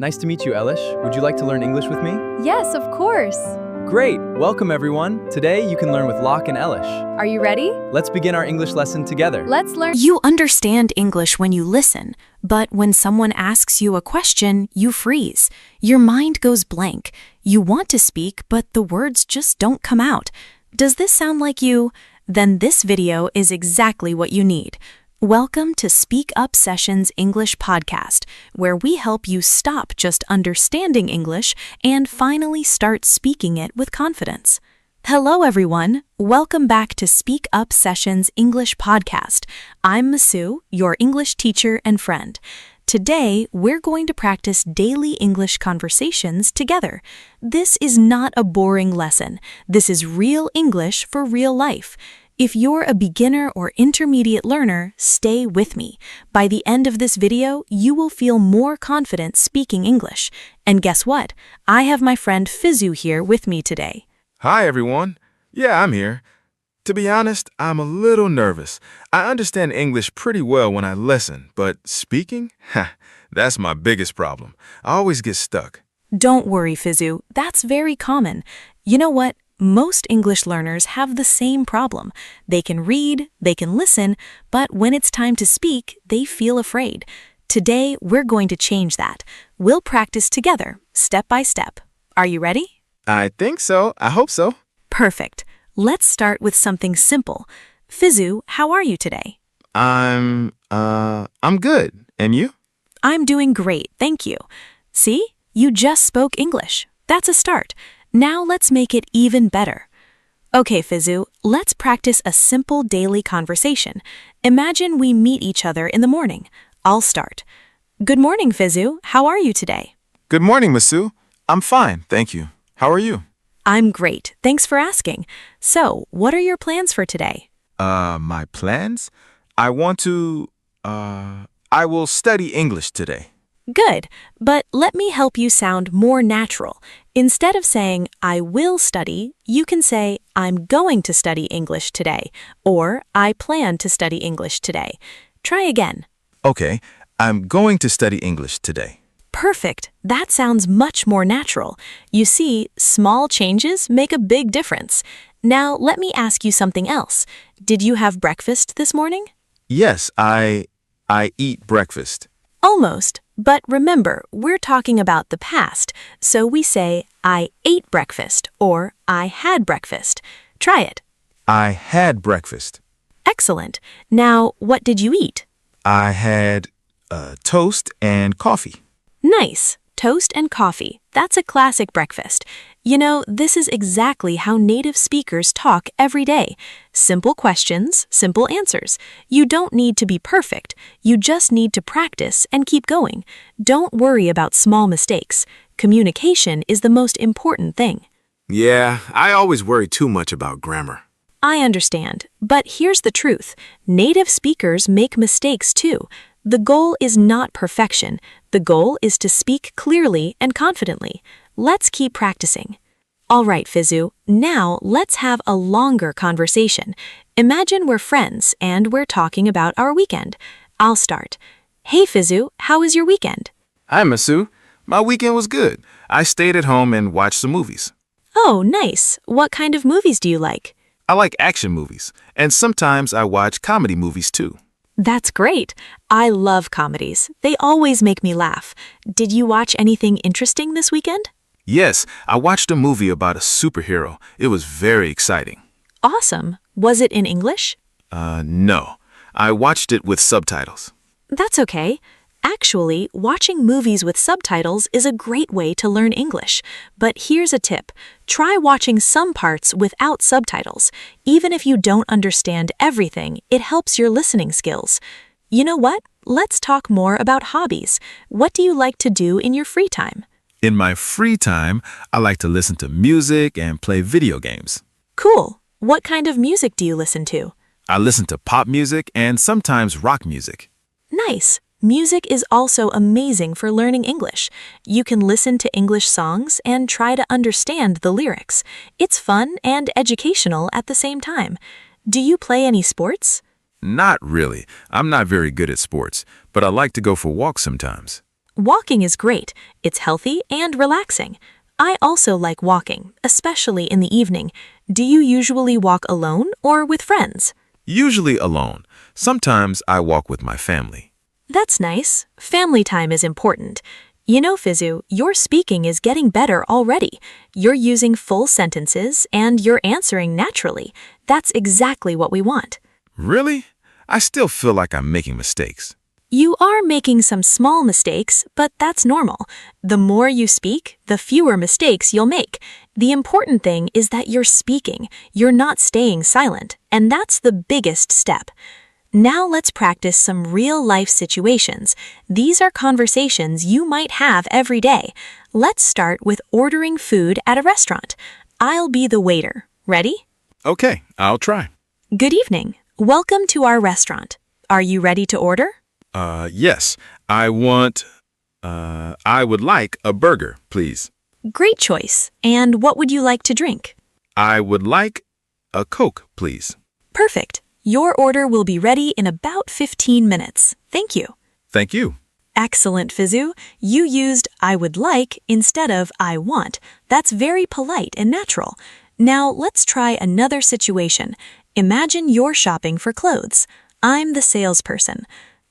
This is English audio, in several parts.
Nice to meet you, Elish. Would you like to learn English with me? Yes, of course. Great! Welcome, everyone. Today, you can learn with Locke and Elish. Are you ready? Let's begin our English lesson together. Let's learn. You understand English when you listen, but when someone asks you a question, you freeze. Your mind goes blank. You want to speak, but the words just don't come out. Does this sound like you? Then this video is exactly what you need. Welcome to Speak Up Sessions English Podcast, where we help you stop just understanding English and finally start speaking it with confidence. Hello, everyone. Welcome back to Speak Up Sessions English Podcast. I'm Masu, your English teacher and friend. Today, we're going to practice daily English conversations together. This is not a boring lesson. This is real English for real life. If you're a beginner or intermediate learner, stay with me. By the end of this video, you will feel more confident speaking English. And guess what? I have my friend Fizu here with me today. Hi, everyone. Yeah, I'm here. To be honest, I'm a little nervous. I understand English pretty well when I listen, but speaking? That's my biggest problem. I always get stuck. Don't worry, Fizu. That's very common. You know what? Most English learners have the same problem. They can read, they can listen, but when it's time to speak, they feel afraid. Today, we're going to change that. We'll practice together, step by step. Are you ready? I think so. I hope so. Perfect. Let's start with something simple. Fizu, how are you today? I'm good. And you? I'm doing great, thank you. See? You just spoke English. That's a start. Now let's make it even better. Okay, Fizu, let's practice a simple daily conversation. Imagine we meet each other in the morning. I'll start. Good morning, Fizu. How are you today? Good morning, Masu. I'm fine, thank you. How are you? I'm great. Thanks for asking. So, what are your plans for today? My plans? I will study English today. Good, but let me help you sound more natural. Instead of saying, I will study, you can say, I'm going to study English today, or I plan to study English today. Try again. Okay, I'm going to study English today. Perfect. That sounds much more natural. You see, small changes make a big difference. Now, let me ask you something else. Did you have breakfast this morning? Yes, I eat breakfast. Almost. But remember, we're talking about the past, so we say, I ate breakfast, or I had breakfast. Try it. I had breakfast. Excellent. Now, what did you eat? I had toast and coffee. Nice. Toast and coffee. That's a classic breakfast. You know, this is exactly how native speakers talk every day. Simple questions, simple answers. You don't need to be perfect. You just need to practice and keep going. Don't worry about small mistakes. Communication is the most important thing. Yeah, I always worry too much about grammar. I understand, but here's the truth. Native speakers make mistakes too. The goal is not perfection. The goal is to speak clearly and confidently. Let's keep practicing. All right, Fizu, now let's have a longer conversation. Imagine we're friends and we're talking about our weekend. I'll start. Hey, Fizu, how was your weekend? Hi, Masu. My weekend was good. I stayed at home and watched some movies. Oh, nice. What kind of movies do you like? I like action movies, and sometimes I watch comedy movies too. That's great. I love comedies. They always make me laugh. Did you watch anything interesting this weekend? Yes, I watched a movie about a superhero. It was very exciting. Awesome. Was it in English? No. I watched it with subtitles. That's okay. Actually, watching movies with subtitles is a great way to learn English. But here's a tip. Try watching some parts without subtitles. Even if you don't understand everything, it helps your listening skills. You know what? Let's talk more about hobbies. What do you like to do in your free time? In my free time, I like to listen to music and play video games. Cool. What kind of music do you listen to? I listen to pop music and sometimes rock music. Nice. Music is also amazing for learning English. You can listen to English songs and try to understand the lyrics. It's fun and educational at the same time. Do you play any sports? Not really. I'm not very good at sports, but I like to go for walks sometimes. Walking is great. It's healthy and relaxing. I also like walking, especially in the evening. Do you usually walk alone or with friends? Usually alone. Sometimes I walk with my family. That's nice. Family time is important. You know, Fizu, your speaking is getting better already. You're using full sentences and you're answering naturally. That's exactly what we want. Really? I still feel like I'm making mistakes. You are making some small mistakes, but that's normal. The more you speak, the fewer mistakes you'll make. The important thing is that you're speaking. You're not staying silent, and that's the biggest step. Now let's practice some real-life situations. These are conversations you might have every day. Let's start with ordering food at a restaurant. I'll be the waiter. Ready? Okay, I'll try. Good evening. Welcome to our restaurant. Are you ready to order? Yes. I would like a burger, please. Great choice. And what would you like to drink? I would like a Coke, please. Perfect. Your order will be ready in about 15 minutes. Thank you. Thank you. Excellent, Fizu. You used I would like instead of I want. That's very polite and natural. Now let's try another situation. Imagine you're shopping for clothes. I'm the salesperson.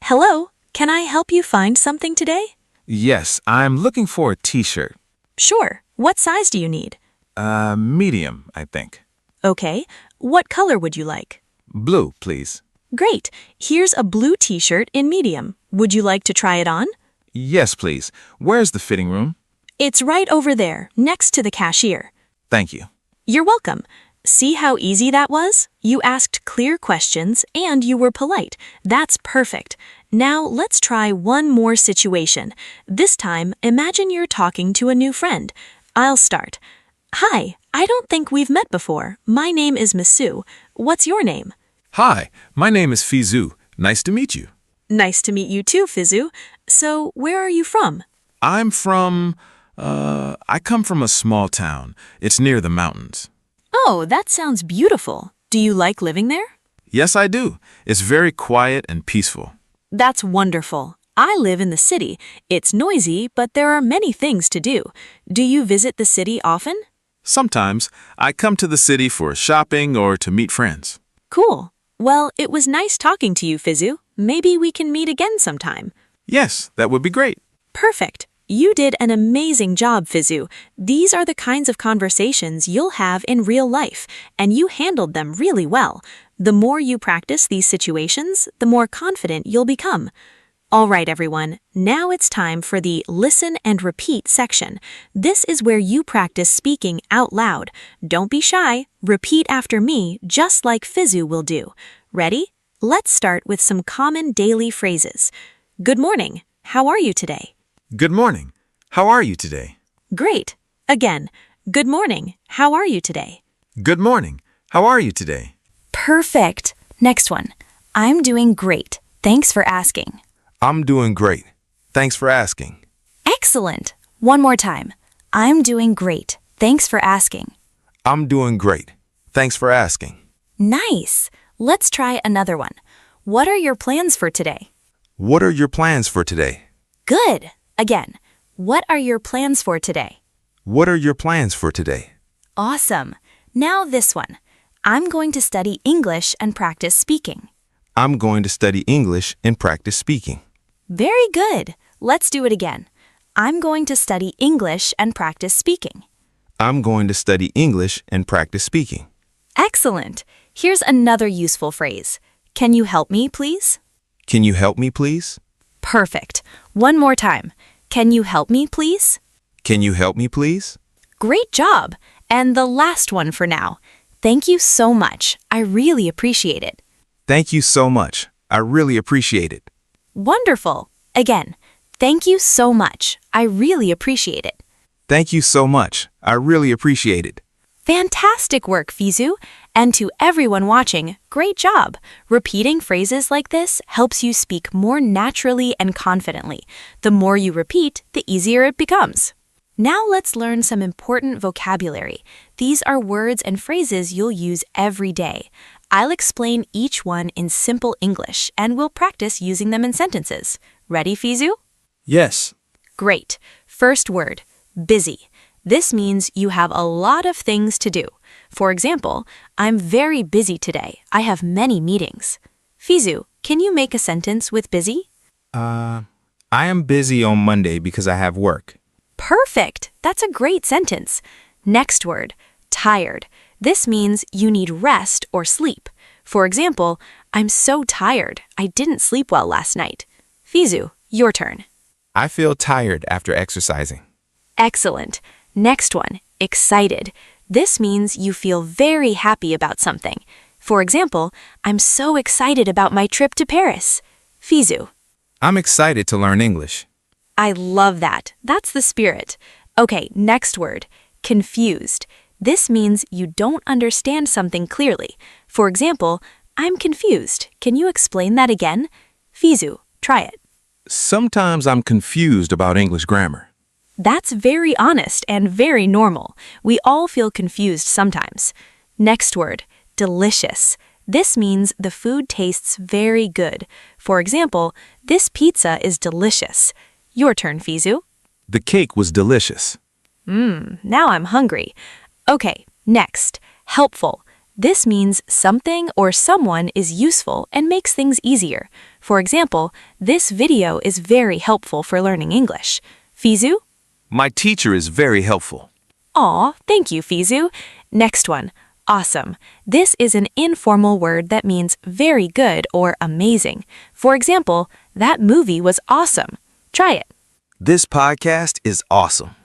Hello, can I help you find something today? Yes, I'm looking for a t-shirt. Sure. What size do you need? Medium, I think. Okay. What color would you like? Blue, please. Great. Here's a blue t-shirt in medium. Would you like to try it on? Yes, please. Where's the fitting room? It's right over there, next to the cashier. Thank you. You're welcome. See how easy that was? You asked clear questions and you were polite. That's perfect. Now let's try one more situation. This time, imagine you're talking to a new friend. I'll start. Hi, I don't think we've met before. My name is Masu. What's your name? Hi, my name is Fizu. Nice to meet you. Nice to meet you too, Fizu. So, where are you from? I come from a small town. It's near the mountains. Oh, that sounds beautiful. Do you like living there? Yes, I do. It's very quiet and peaceful. That's wonderful. I live in the city. It's noisy, but there are many things to do. Do you visit the city often? Sometimes I come to the city for shopping or to meet friends. Cool. Well, it was nice talking to you, Fizu. Maybe we can meet again sometime. Yes, that would be great. Perfect. You did an amazing job, Fizu. These are the kinds of conversations you'll have in real life, and you handled them really well. The more you practice these situations, the more confident you'll become. All right, everyone. Now it's time for the listen and repeat section. This is where you practice speaking out loud. Don't be shy. Repeat after me, just like Fizu will do. Ready? Let's start with some common daily phrases. Good morning. How are you today? Good morning. How are you today? Great. Again, good morning. How are you today? Good morning. How are you today? Perfect. Next one. I'm doing great. Thanks for asking. I'm doing great. Thanks for asking. Excellent. One more time. I'm doing great. Thanks for asking. I'm doing great. Thanks for asking. Nice. Let's try another one. What are your plans for today? What are your plans for today? Good. Again, what are your plans for today? What are your plans for today? Awesome. Now this one. I'm going to study English and practice speaking. I'm going to study English and practice speaking. Very good. Let's do it again. I'm going to study English and practice speaking. I'm going to study English and practice speaking. Excellent. Here's another useful phrase. Can you help me, please? Can you help me, please? Perfect. One more time. Can you help me, please? Can you help me, please? Great job. And the last one for now. Thank you so much. I really appreciate it. Thank you so much. I really appreciate it. Wonderful. Again, thank you so much. I really appreciate it. Thank you so much. I really appreciate it. Fantastic work, Fizu. And to everyone watching, great job. Repeating phrases like this helps you speak more naturally and confidently. The more you repeat, the easier it becomes. Now let's learn some important vocabulary. These are words and phrases you'll use every day. I'll explain each one in simple English, and we'll practice using them in sentences. Ready, Fizu? Yes, Great. First word, busy. This means you have a lot of things to do. For example, I'm very busy today. I have many meetings. Fizu, can you make a sentence with busy? I am busy on Monday because I have work. Perfect. That's a great sentence. Next word, tired. This means you need rest or sleep. For example, I'm so tired. I didn't sleep well last night. Fizu, your turn. I feel tired after exercising. Excellent. Next one, excited. This means you feel very happy about something. For example, I'm so excited about my trip to Paris. Fizu. I'm excited to learn English. I love that. That's the spirit. Okay, next word, confused. This means you don't understand something clearly. For example, I'm confused. Can you explain that again? Fizu, try it. Sometimes I'm confused about English grammar. That's very honest and very normal. We all feel confused sometimes. Next word, delicious. This means the food tastes very good. For example, this pizza is delicious. Your turn, Fizu. The cake was delicious. Now I'm hungry. Okay, next, helpful. This means something or someone is useful and makes things easier. For example, this video is very helpful for learning English. Fizu? My teacher is very helpful. Aw, thank you, Fizu. Next one, awesome. This is an informal word that means very good or amazing. For example, that movie was awesome. Try it. This podcast is awesome.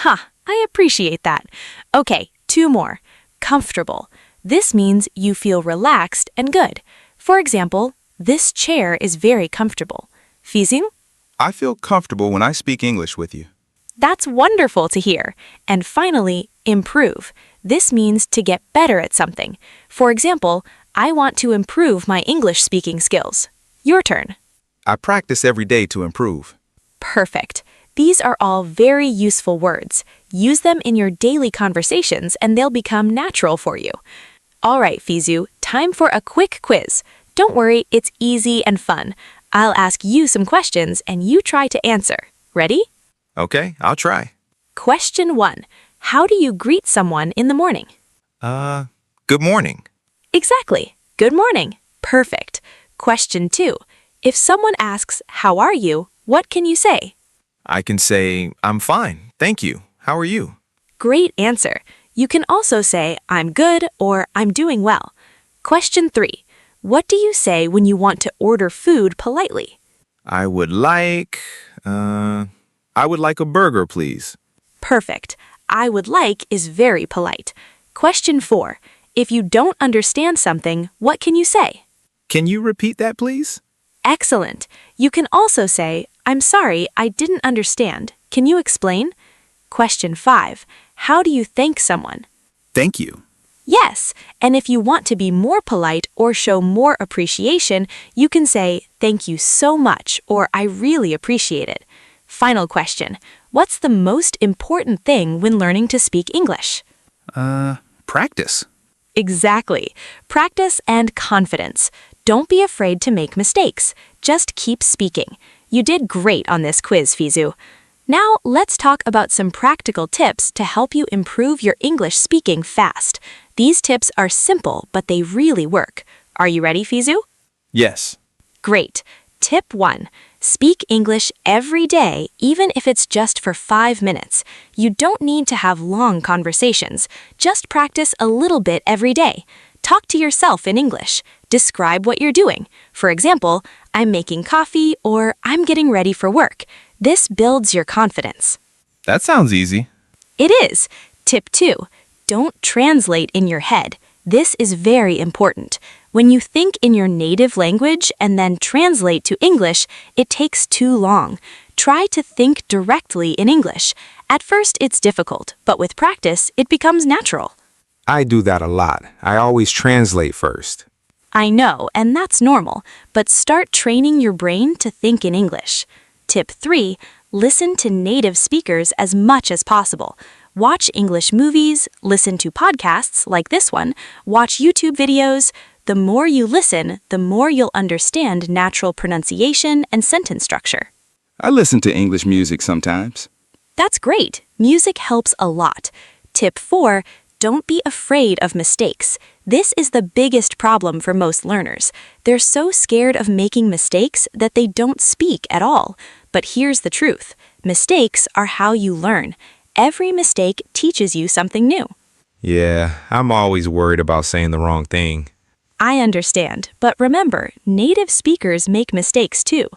I appreciate that. Okay, two more. Comfortable. This means you feel relaxed and good. For example, this chair is very comfortable. Fizu? I feel comfortable when I speak English with you. That's wonderful to hear. And finally, improve. This means to get better at something. For example, I want to improve my English speaking skills. Your turn. I practice every day to improve. Perfect. These are all very useful words. Use them in your daily conversations and they'll become natural for you. All right, Fizu, time for a quick quiz. Don't worry, it's easy and fun. I'll ask you some questions and you try to answer. Ready? Okay, I'll try. Question 1. How do you greet someone in the morning? Good morning. Exactly. Good morning. Perfect. Question 2. If someone asks, how are you? What can you say? I can say, I'm fine, thank you. How are you? Great answer. You can also say, I'm good or I'm doing well. Question 3. What do you say when you want to order food politely? I would like a burger, please. Perfect. I would like is very polite. Question 4. If you don't understand something, what can you say? Can you repeat that, please? Excellent. You can also say, I'm sorry, I didn't understand. Can you explain? Question 5. How do you thank someone? Thank you. Yes, and if you want to be more polite or show more appreciation, you can say, thank you so much, or I really appreciate it. Final question. What's the most important thing when learning to speak English? Practice. Exactly. Practice and confidence. Don't be afraid to make mistakes. Just keep speaking. You did great on this quiz, Fizu. Now, let's talk about some practical tips to help you improve your English speaking fast. These tips are simple, but they really work. Are you ready, Fizu? Yes. Great. Tip 1. Speak English every day, even if it's just for 5 minutes. You don't need to have long conversations. Just practice a little bit every day. Talk to yourself in English. Describe what you're doing. For example, I'm making coffee or I'm getting ready for work. This builds your confidence. That sounds easy. It is. Tip 2. Don't translate in your head. This is very important. When you think in your native language and then translate to English, it takes too long. Try to think directly in English. At first, it's difficult, but with practice, it becomes natural. I do that a lot. I always translate first. I know, and that's normal, but start training your brain to think in English. Tip 3. Listen to native speakers as much as possible. Watch English movies, listen to podcasts like this one, watch YouTube videos. The more you listen, the more you'll understand natural pronunciation and sentence structure. I listen to English music sometimes. That's great. Music helps a lot. Tip 4, don't be afraid of mistakes. This is the biggest problem for most learners. They're so scared of making mistakes that they don't speak at all. But here's the truth. Mistakes are how you learn. Every mistake teaches you something new. Yeah, I'm always worried about saying the wrong thing. I understand, but remember, native speakers make mistakes too.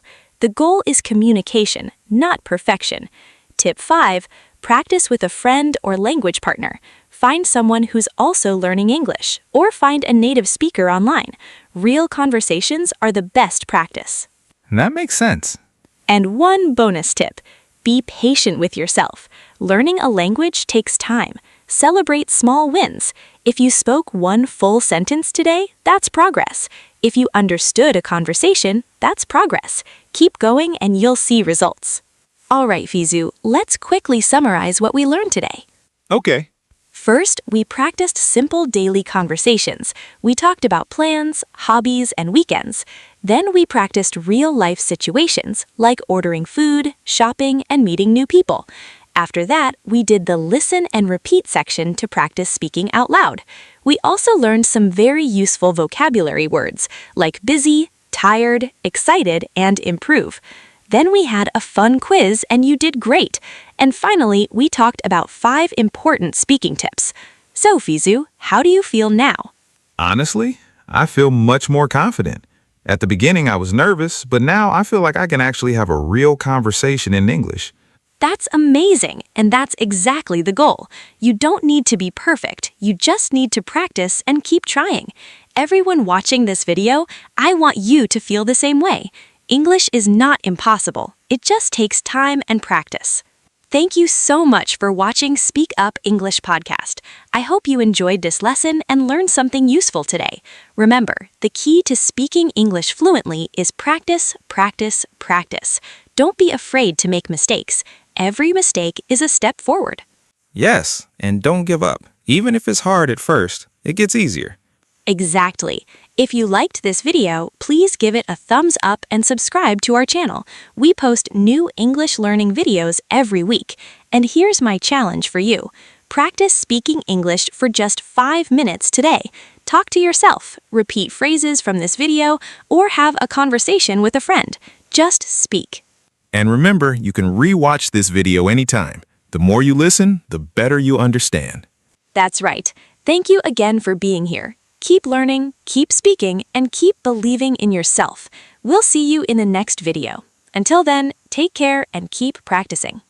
The goal is communication, not perfection. Tip 5, practice with a friend or language partner. Find someone who's also learning English, or find a native speaker online. Real conversations are the best practice. That makes sense. And one bonus tip, be patient with yourself. Learning a language takes time. Celebrate small wins. If you spoke one full sentence today, that's progress. If you understood a conversation, that's progress. Keep going and you'll see results. All right, Fizu, let's quickly summarize what we learned today. Okay. First, we practiced simple daily conversations. We talked about plans, hobbies, and weekends. Then we practiced real-life situations, like ordering food, shopping, and meeting new people. After that, we did the listen and repeat section to practice speaking out loud. We also learned some very useful vocabulary words, like busy, tired, excited, and improve. Then we had a fun quiz and you did great. And finally, we talked about 5 important speaking tips. So, Fizu, how do you feel now? Honestly, I feel much more confident. At the beginning, I was nervous, but now I feel like I can actually have a real conversation in English. That's amazing, and that's exactly the goal. You don't need to be perfect, you just need to practice and keep trying. Everyone watching this video, I want you to feel the same way. English is not impossible, it just takes time and practice. Thank you so much for watching Speak Up English Podcast. I hope you enjoyed this lesson and learned something useful today. Remember, the key to speaking English fluently is practice, practice, practice. Don't be afraid to make mistakes. Every mistake is a step forward. Yes, and don't give up. Even if it's hard at first, it gets easier. Exactly. If you liked this video, please give it a thumbs up and subscribe to our channel. We post new English learning videos every week. And here's my challenge for you. Practice speaking English for just 5 minutes today. Talk to yourself, repeat phrases from this video, or have a conversation with a friend. Just speak. And remember, you can re-watch this video anytime. The more you listen, the better you understand. That's right. Thank you again for being here. Keep learning, keep speaking, and keep believing in yourself. We'll see you in the next video. Until then, take care and keep practicing.